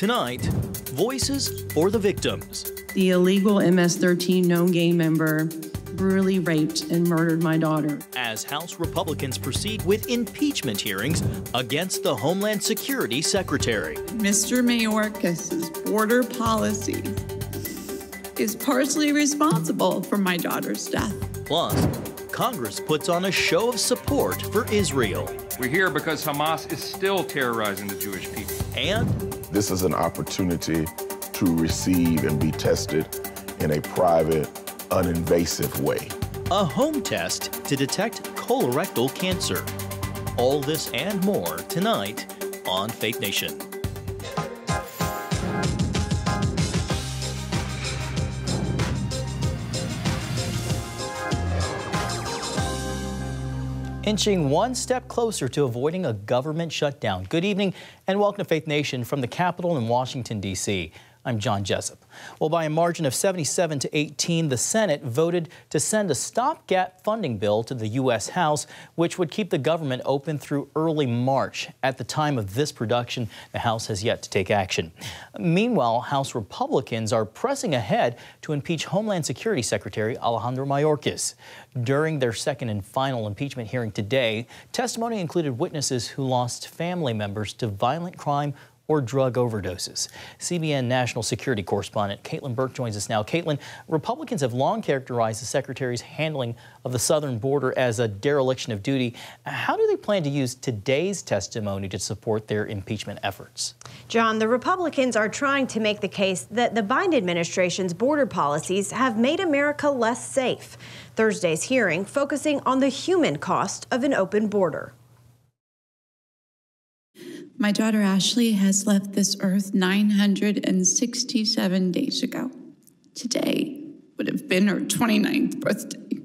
Tonight, voices for the victims. The illegal MS-13 known gang member brutally raped and murdered my daughter. As House Republicans proceed with impeachment hearings against the Homeland Security Secretary. Mr. Mayorkas's border policy is partially responsible for my daughter's death. Plus, Congress puts on a show of support for Israel. We're here because Hamas is still terrorizing the Jewish people. And this is an opportunity to receive and be tested in a private, uninvasive way. A home test to detect colorectal cancer. All this and more tonight on Faith Nation. Inching one step closer to avoiding a government shutdown. Good evening and welcome to Faith Nation from the Capitol in Washington, D.C. I'm John Jessup. Well, by a margin of 77 to 18, the Senate voted to send a stopgap funding bill to the U.S. House, which would keep the government open through early March. At the time of this production, the House has yet to take action. Meanwhile, House Republicans are pressing ahead to impeach Homeland Security Secretary Alejandro Mayorkas. During their second and final impeachment hearing today, testimony included witnesses who lost family members to violent crime or drug overdoses. CBN national security correspondent Caitlin Burke joins us now. Caitlin, Republicans have long characterized the secretary's handling of the southern border as a dereliction of duty. How do they plan to use today's testimony to support their impeachment efforts? John, the Republicans are trying to make the case that the Biden administration's border policies have made America less safe. Thursday's hearing focusing on the human cost of an open border. My daughter Ashley has left this earth 967 days ago. Today would have been her 29th birthday.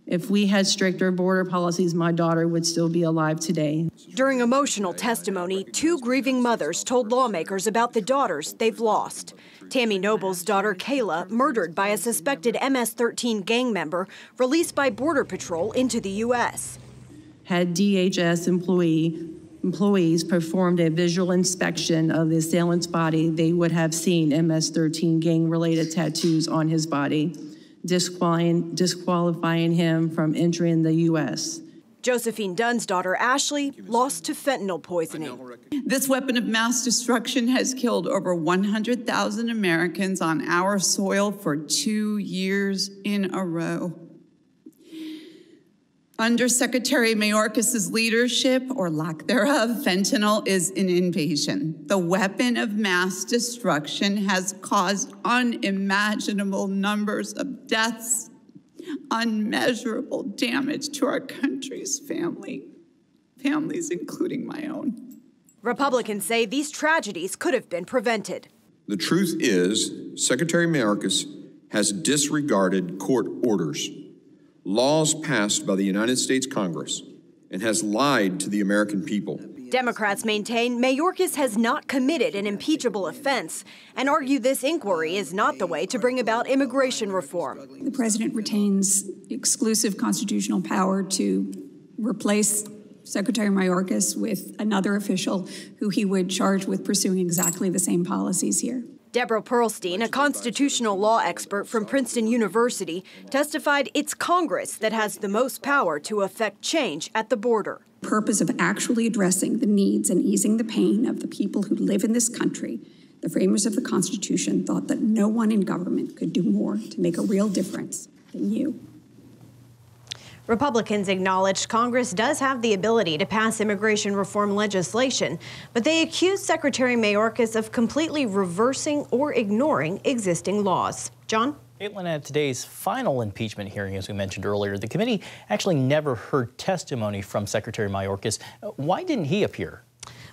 If we had stricter border policies, my daughter would still be alive today. During emotional testimony, two grieving mothers told lawmakers about the daughters they've lost. Tammy Noble's daughter, Kayla, murdered by a suspected MS-13 gang member released by Border Patrol into the U.S. Had DHS employees performed a visual inspection of the assailant's body, they would have seen MS-13 gang-related tattoos on his body, disqualifying him from entering the U.S. Josephine Dunn's daughter, Ashley, lost to fentanyl poisoning. This weapon of mass destruction has killed over 100,000 Americans on our soil for 2 years in a row. Under Secretary Mayorkas's leadership, or lack thereof, fentanyl is an invasion. The weapon of mass destruction has caused unimaginable numbers of deaths, unmeasurable damage to our country's families, including my own. Republicans say these tragedies could have been prevented. The truth is, Secretary Mayorkas has disregarded court orders, laws passed by the United States Congress, and has lied to the American people. Democrats maintain Mayorkas has not committed an impeachable offense and argue this inquiry is not the way to bring about immigration reform. The president retains exclusive constitutional power to replace Secretary Mayorkas with another official who he would charge with pursuing exactly the same policies here. Deborah Pearlstein, a constitutional law expert from Princeton University, testified it's Congress that has the most power to affect change at the border. The purpose of actually addressing the needs and easing the pain of the people who live in this country, the framers of the Constitution thought that no one in government could do more to make a real difference than you. Republicans acknowledged Congress does have the ability to pass immigration reform legislation, but they accused Secretary Mayorkas of completely reversing or ignoring existing laws. John? Caitlin, at today's final impeachment hearing, as we mentioned earlier, the committee actually never heard testimony from Secretary Mayorkas. Why didn't he appear?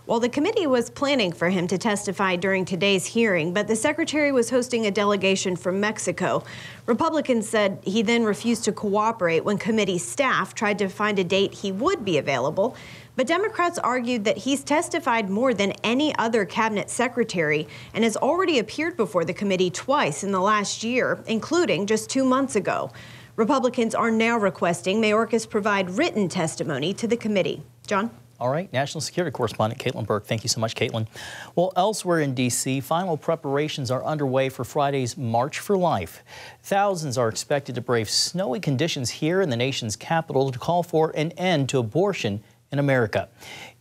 Well, the committee was planning for him to testify during today's hearing, but the secretary was hosting a delegation from Mexico. Republicans said he then refused to cooperate when committee staff tried to find a date he would be available. But Democrats argued that he's testified more than any other cabinet secretary and has already appeared before the committee twice in the last year, including just 2 months ago. Republicans are now requesting Mayorkas provide written testimony to the committee. John? All right, national security correspondent Caitlin Burke. Thank you so much, Caitlin. Well, elsewhere in D.C., final preparations are underway for Friday's March for Life. Thousands are expected to brave snowy conditions here in the nation's capital to call for an end to abortion in America.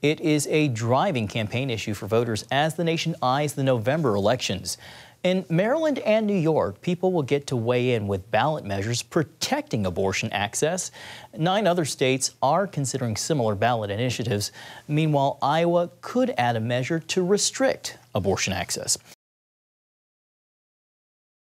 It is a driving campaign issue for voters as the nation eyes the November elections. In Maryland and New York, people will get to weigh in with ballot measures protecting abortion access. 9 other states are considering similar ballot initiatives. Meanwhile, Iowa could add a measure to restrict abortion access.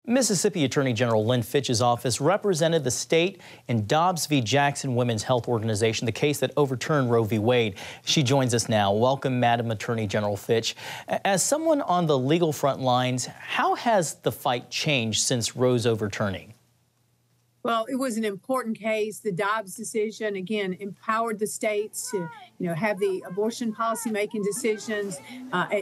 Mississippi Attorney General Lynn Fitch's office represented the state in Dobbs v. Jackson Women's Health Organization, the case that overturned Roe v. Wade. She joins us now. Welcome, Madam Attorney General Fitch. As someone on the legal front lines, how has the fight changed since Roe's overturning? Well, it was an important case. The Dobbs decision, again, empowered the states to, have the abortion policy-making decisions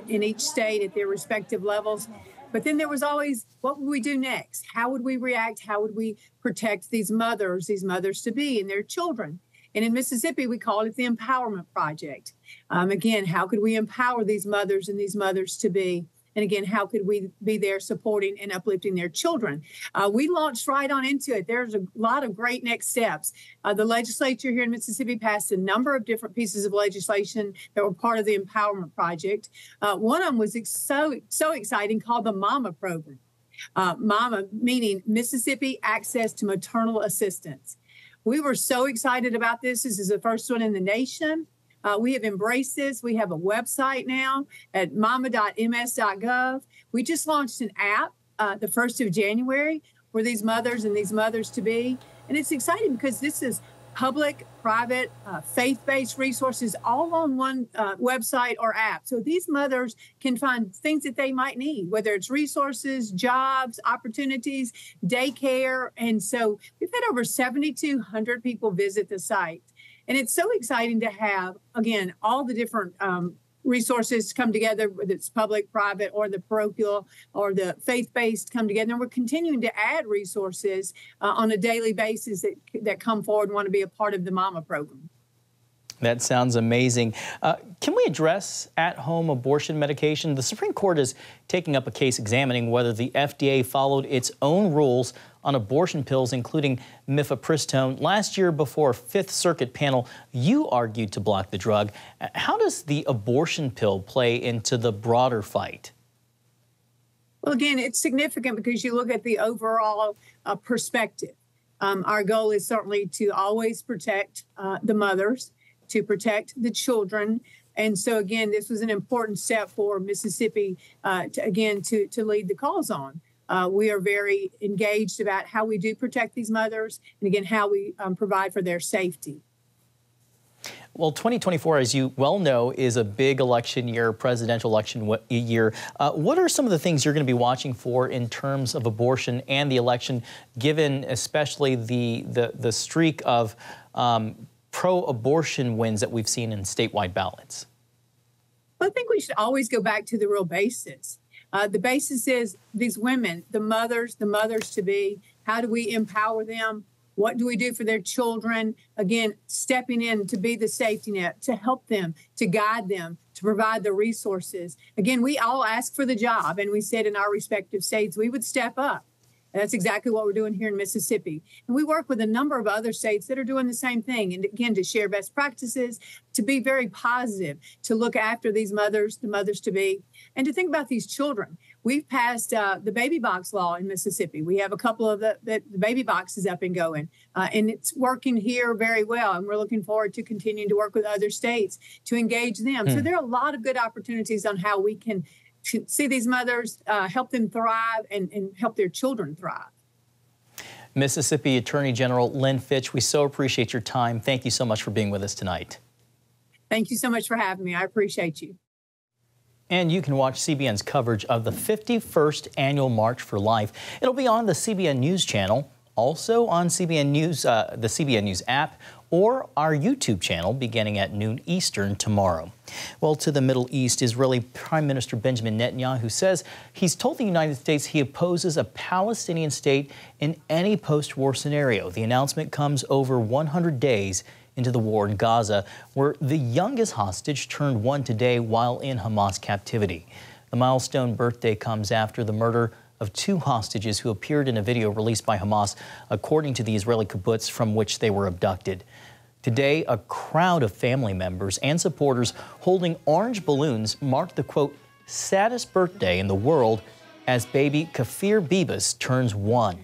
in each state at their respective levels. But then there was always, what would we do next? How would we react? How would we protect these mothers-to-be and their children? And in Mississippi, we called it the Empowerment Project. Again, how could we empower these mothers and these mothers-to-be? And again, how could we be there supporting and uplifting their children? We launched right on into it. There's a lot of great next steps. The legislature here in Mississippi passed a number of different pieces of legislation that were part of the Empowerment Project. One of them was so exciting, called the MAMA program. MAMA meaning Mississippi Access to Maternal Assistance. We were so excited about this. This is the first one in the nation. We have embraced this. We have a website now at mama.ms.gov. We just launched an app the 1st of January for these mothers and these mothers-to-be. And it's exciting because this is public, private, faith-based resources all on one website or app. So these mothers can find things that they might need, whether it's resources, jobs, opportunities, daycare. And so we've had over 7,200 people visit the site. And it's so exciting to have, again, all the different resources come together, whether it's public, private, or the parochial or the faith-based come together. And we're continuing to add resources on a daily basis that come forward and want to be a part of the MAMA program. That sounds amazing. Can we address at-home abortion medication? The Supreme Court is taking up a case examining whether the FDA followed its own rules on abortion pills, including mifepristone. Last year, before a Fifth Circuit panel, you argued to block the drug. How does the abortion pill play into the broader fight? Well, again, it's significant because you look at the overall perspective. Our goal is certainly to always protect the mothers, to protect the children. And so, again, this was an important step for Mississippi to lead the cause on. We are very engaged about how we do protect these mothers and, again, how we provide for their safety. Well, 2024, as you well know, is a big election year, presidential election year. What are some of the things you're going to be watching for in terms of abortion and the election, given especially the streak of pro-abortion wins that we've seen in statewide ballots? Well, I think we should always go back to the real basis. The basis is these women, the mothers-to-be, how do we empower them? What do we do for their children? Again, stepping in to be the safety net, to help them, to guide them, to provide the resources. Again, we all ask for the job, and we said in our respective states we would step up. And that's exactly what we're doing here in Mississippi. And we work with a number of other states that are doing the same thing. And again, to share best practices, to be very positive, to look after these mothers, the mothers-to-be, and to think about these children. We've passed the baby box law in Mississippi. We have a couple of the baby boxes up and going, and it's working here very well. And we're looking forward to continuing to work with other states to engage them. So there are a lot of good opportunities on how we can see these mothers, help them thrive, and help their children thrive. Mississippi Attorney General Lynn Fitch, we so appreciate your time. Thank you so much for being with us tonight. Thank you so much for having me. I appreciate you. And you can watch CBN's coverage of the 51st Annual March for Life. It'll be on the CBN News Channel, also on CBN News, the CBN News app, or our YouTube channel beginning at noon Eastern tomorrow. Well, to the Middle East, Israeli Prime Minister Benjamin Netanyahu says he's told the United States he opposes a Palestinian state in any post-war scenario. The announcement comes over 100 days into the war in Gaza, where the youngest hostage turned 1 today while in Hamas captivity. The milestone birthday comes after the murder of 2 hostages who appeared in a video released by Hamas, according to the Israeli kibbutz from which they were abducted. Today, a crowd of family members and supporters holding orange balloons marked the, quote, saddest birthday in the world as baby Kafir Bibas turns 1.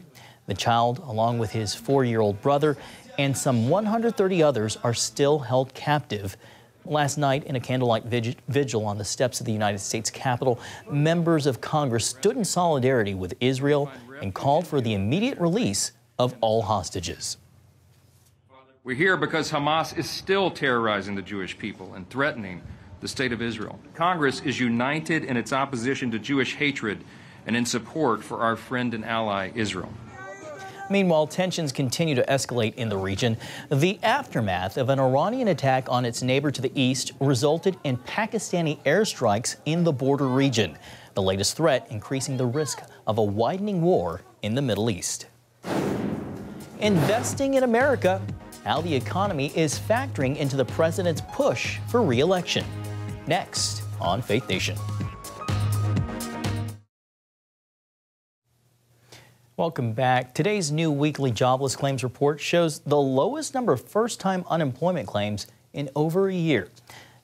The child, along with his 4-year-old brother and some 130 others, are still held captive. Last night, in a candlelight vigil on the steps of the United States Capitol, members of Congress stood in solidarity with Israel and called for the immediate release of all hostages. We're here because Hamas is still terrorizing the Jewish people and threatening the state of Israel. Congress is united in its opposition to Jewish hatred and in support for our friend and ally, Israel. Meanwhile, tensions continue to escalate in the region. The aftermath of an Iranian attack on its neighbor to the east resulted in Pakistani airstrikes in the border region. The latest threat increasing the risk of a widening war in the Middle East. Investing in America, how the economy is factoring into the president's push for re-election. Next on Faith Nation. Welcome back. Today's new weekly jobless claims report shows the lowest number of first-time unemployment claims in over a year.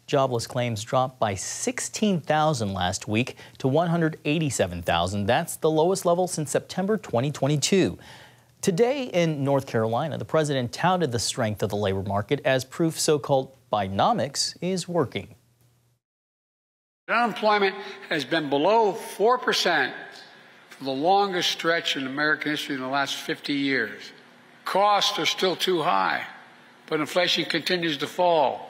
Jobless claims dropped by 16,000 last week to 187,000. That's the lowest level since September 2022. Today in North Carolina, the president touted the strength of the labor market as proof so-called Bidenomics is working. Unemployment has been below 4% for the longest stretch in American history in the last 50 years. Costs are still too high, but inflation continues to fall.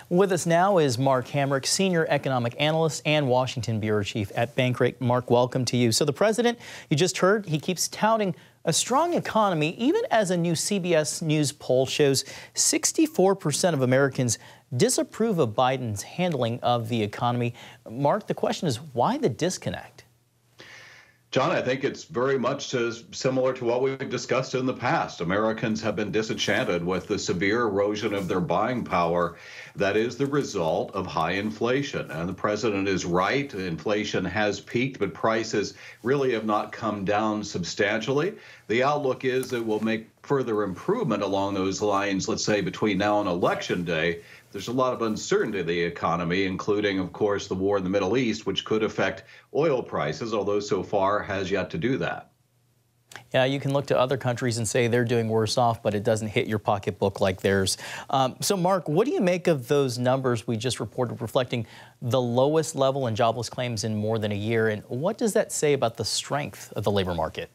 With us now is Mark Hamrick, Senior Economic Analyst and Washington Bureau Chief at Bankrate. Mark, welcome to you. So the president, you just heard, he keeps touting a strong economy, even as a new CBS News poll shows 64% of Americans disapprove of Biden's handling of the economy. Mark, the question is, why the disconnect? John, I think it's very much similar to what we've discussed in the past. Americans have been disenchanted with the severe erosion of their buying power that is the result of high inflation. And the president is right. Inflation has peaked, but prices really have not come down substantially. The outlook is that we'll make further improvement along those lines, let's say, between now and Election Day. There's a lot of uncertainty in the economy, including, of course, the war in the Middle East, which could affect oil prices, although so far has yet to do that. Yeah, you can look to other countries and say they're doing worse off, but it doesn't hit your pocketbook like theirs. So, Mark, what do you make of those numbers we just reported reflecting the lowest level in jobless claims in more than a year? And what does that say about the strength of the labor market?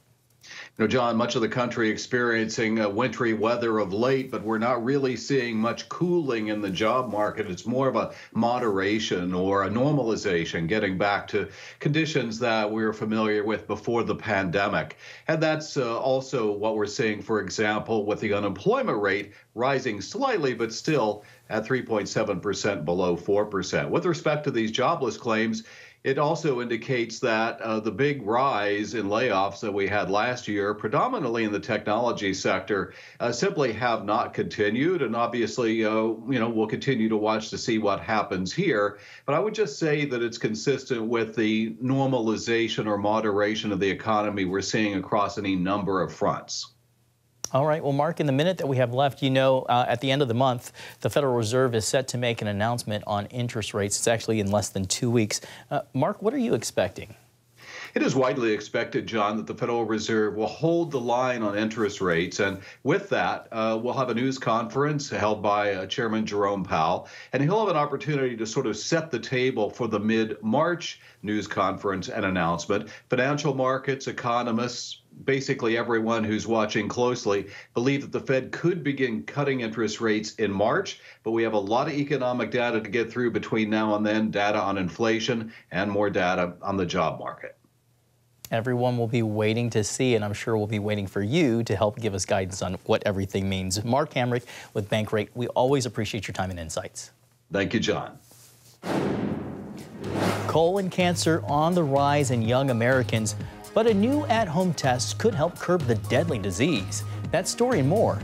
You know, John, much of the country experiencing wintry weather of late, but we're not really seeing much cooling in the job market. It's more of a moderation or a normalization, getting back to conditions that we were familiar with before the pandemic. And that's also what we're seeing, for example, with the unemployment rate rising slightly, but still at 3.7% below 4%. With respect to these jobless claims, it also indicates that the big rise in layoffs that we had last year, predominantly in the technology sector, simply have not continued. And obviously, we'll continue to watch to see what happens here. But I would just say that it's consistent with the normalization or moderation of the economy we're seeing across any number of fronts. All right. Well, Mark, in the minute that we have left, at the end of the month, the Federal Reserve is set to make an announcement on interest rates. It's actually in less than 2 weeks. Mark, what are you expecting? It is widely expected, John, that the Federal Reserve will hold the line on interest rates. And with that, we'll have a news conference held by Chairman Jerome Powell, and he'll have an opportunity to sort of set the table for the mid-March news conference and announcement. Financial markets, economists, basically everyone who's watching closely believe that the Fed could begin cutting interest rates in March, but we have a lot of economic data to get through between now and then, data on inflation and more data on the job market. Everyone will be waiting to see, and I'm sure we'll be waiting for you to help give us guidance on what everything means. Mark Hamrick with Bankrate, we always appreciate your time and insights. Thank you, John. Colon cancer on the rise in young Americans, but a new at-home test could help curb the deadly disease. That story and more,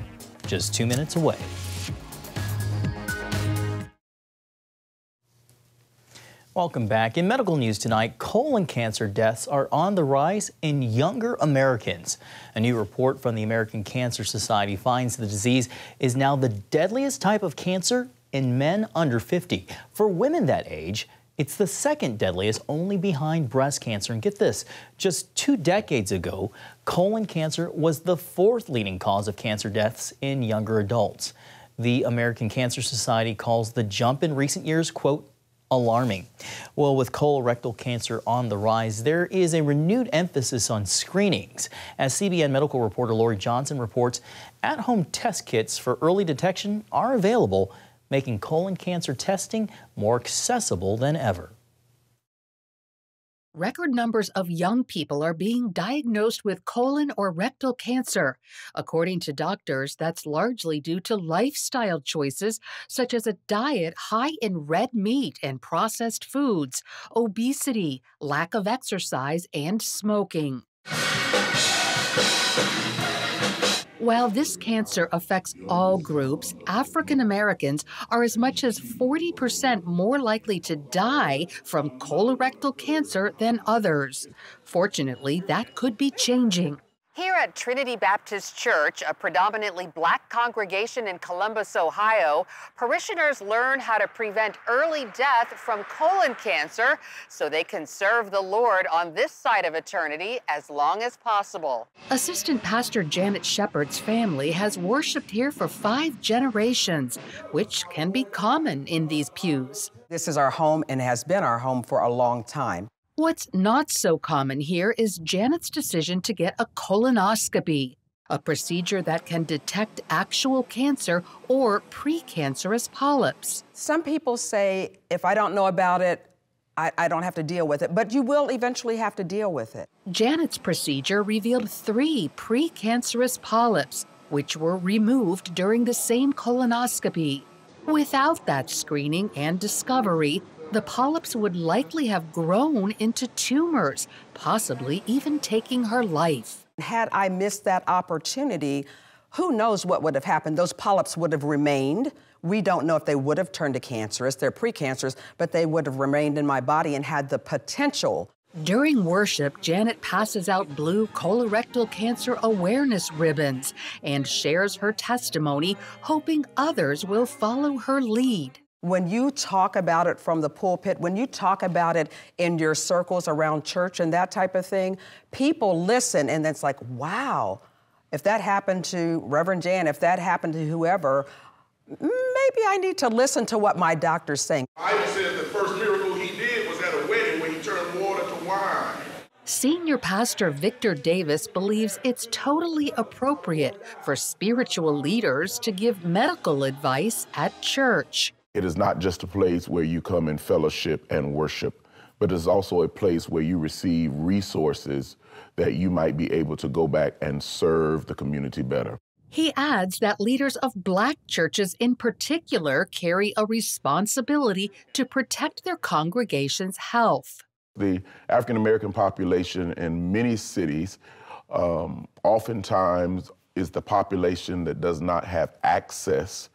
just 2 minutes away. Welcome back. In medical news tonight, colon cancer deaths are on the rise in younger Americans. A new report from the American Cancer Society finds the disease is now the deadliest type of cancer in men under 50. For women that age, it's the second deadliest, only behind breast cancer. And get this, just 2 decades ago, colon cancer was the 4th leading cause of cancer deaths in younger adults. The American Cancer Society calls the jump in recent years, quote, alarming. Well, with colorectal cancer on the rise, there is a renewed emphasis on screenings. As CBN medical reporter Lori Johnson reports, at-home test kits for early detection are available, making colon cancer testing more accessible than ever. Record numbers of young people are being diagnosed with colon or rectal cancer. According to doctors, that's largely due to lifestyle choices such as a diet high in red meat and processed foods, obesity, lack of exercise, and smoking. While this cancer affects all groups, African Americans are as much as 40% more likely to die from colorectal cancer than others. Fortunately, that could be changing. Here at Trinity Baptist Church, a predominantly Black congregation in Columbus, Ohio, parishioners learn how to prevent early death from colon cancer so they can serve the Lord on this side of eternity as long as possible. Assistant Pastor Janet Shepard's family has worshiped here for 5 generations, which can be common in these pews. This is our home and has been our home for a long time. What's not so common here is Janet's decision to get a colonoscopy, a procedure that can detect actual cancer or precancerous polyps. Some people say, if I don't know about it, I don't have to deal with it, but you will eventually have to deal with it. Janet's procedure revealed 3 precancerous polyps, which were removed during the same colonoscopy. Without that screening and discovery, the polyps would likely have grown into tumors, possibly even taking her life. Had I missed that opportunity, who knows what would have happened? Those polyps would have remained. We don't know if they would have turned to cancerous. They're precancerous, but they would have remained in my body and had the potential. During worship, Janet passes out blue colorectal cancer awareness ribbons and shares her testimony, hoping others will follow her lead. When you talk about it from the pulpit, when you talk about it in your circles around church and that type of thing, people listen, and it's like, wow, if that happened to Reverend Jan, if that happened to whoever, maybe I need to listen to what my doctor's saying. I said the first miracle he did was at a wedding when he turned water to wine. Senior Pastor Victor Davis believes it's totally appropriate for spiritual leaders to give medical advice at church. It is not just a place where you come in fellowship and worship, but it's also a place where you receive resources that you might be able to go back and serve the community better. He adds that leaders of Black churches in particular carry a responsibility to protect their congregation's health. The African American population in many cities oftentimes is the population that does not have access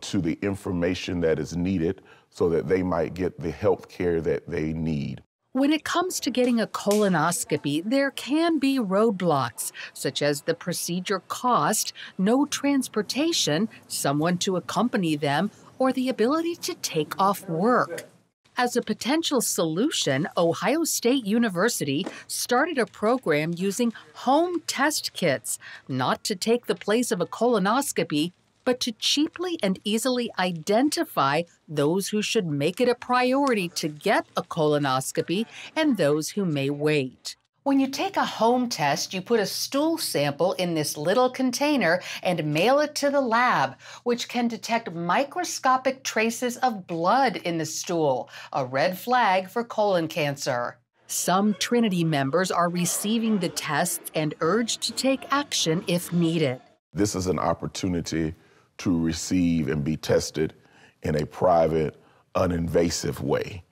to the information that is needed so that they might get the health care that they need. When it comes to getting a colonoscopy, there can be roadblocks, such as the procedure cost, no transportation, someone to accompany them, or the ability to take off work. As a potential solution, Ohio State University started a program using home test kits, not to take the place of a colonoscopy, but to cheaply and easily identify those who should make it a priority to get a colonoscopy and those who may wait. When you take a home test, you put a stool sample in this little container and mail it to the lab, which can detect microscopic traces of blood in the stool, a red flag for colon cancer. Some Trinity members are receiving the tests and urged to take action if needed. This is an opportunity to receive and be tested in a private, uninvasive way.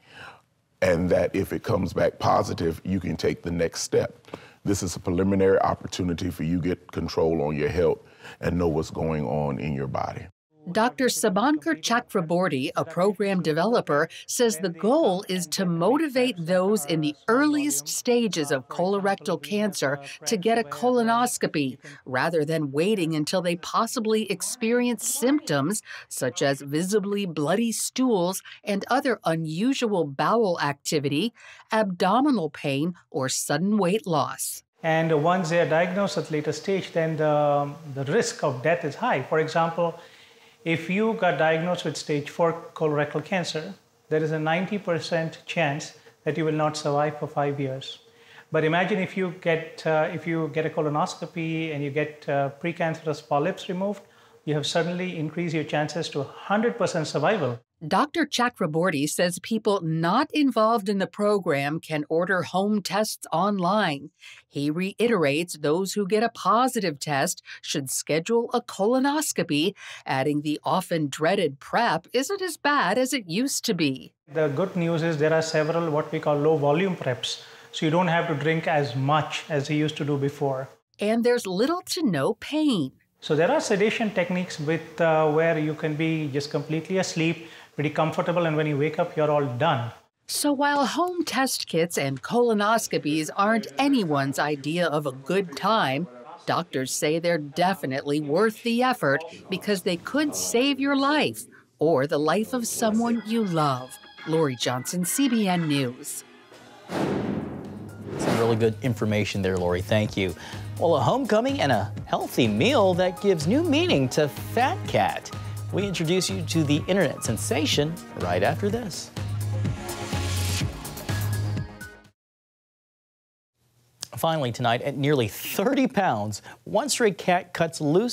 And that if it comes back positive, you can take the next step. This is a preliminary opportunity for you to get control on your health and know what's going on in your body. Dr. Sabankar Chakraborty, a program developer, says the goal is to motivate those in the earliest stages of colorectal cancer to get a colonoscopy, rather than waiting until they possibly experience symptoms such as visibly bloody stools and other unusual bowel activity, abdominal pain, or sudden weight loss. And once they are diagnosed at later stage, then the risk of death is high. For example, if you got diagnosed with stage 4 colorectal cancer, there is a 90% chance that you will not survive for 5 years. But imagine if you get a colonoscopy and you get precancerous polyps removed, you have suddenly increased your chances to 100% survival. Dr. Chakraborty says people not involved in the program can order home tests online. He reiterates those who get a positive test should schedule a colonoscopy, adding the often dreaded prep isn't as bad as it used to be. The good news is there are several what we call low volume preps, so you don't have to drink as much as you used to do before. And there's little to no pain. So there are sedation techniques with where you can be just completely asleep, pretty comfortable, and when you wake up, you're all done. So while home test kits and colonoscopies aren't anyone's idea of a good time, doctors say they're definitely worth the effort because they could save your life or the life of someone you love. Lori Johnson, CBN News. Some really good information there, Lori. Thank you. Well, a homecoming and a healthy meal that gives new meaning to Fat Cat. We introduce you to the internet sensation right after this. Finally tonight, at nearly 30 pounds, one stray cat cuts free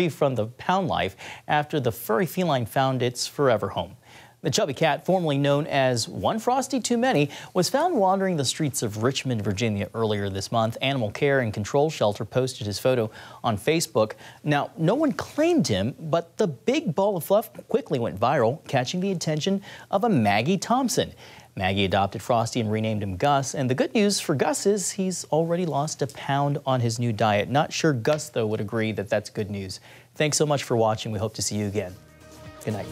from the pound life after the furry feline found its forever home. The chubby cat, formerly known as One Frosty Too Many, was found wandering the streets of Richmond, Virginia earlier this month. Animal Care and Control Shelter posted his photo on Facebook. Now, no one claimed him, but the big ball of fluff quickly went viral, catching the attention of a Maggie Thompson. Maggie adopted Frosty and renamed him Gus. And the good news for Gus is he's already lost a pound on his new diet. Not sure Gus, though, would agree that that's good news. Thanks so much for watching. We hope to see you again. Good night.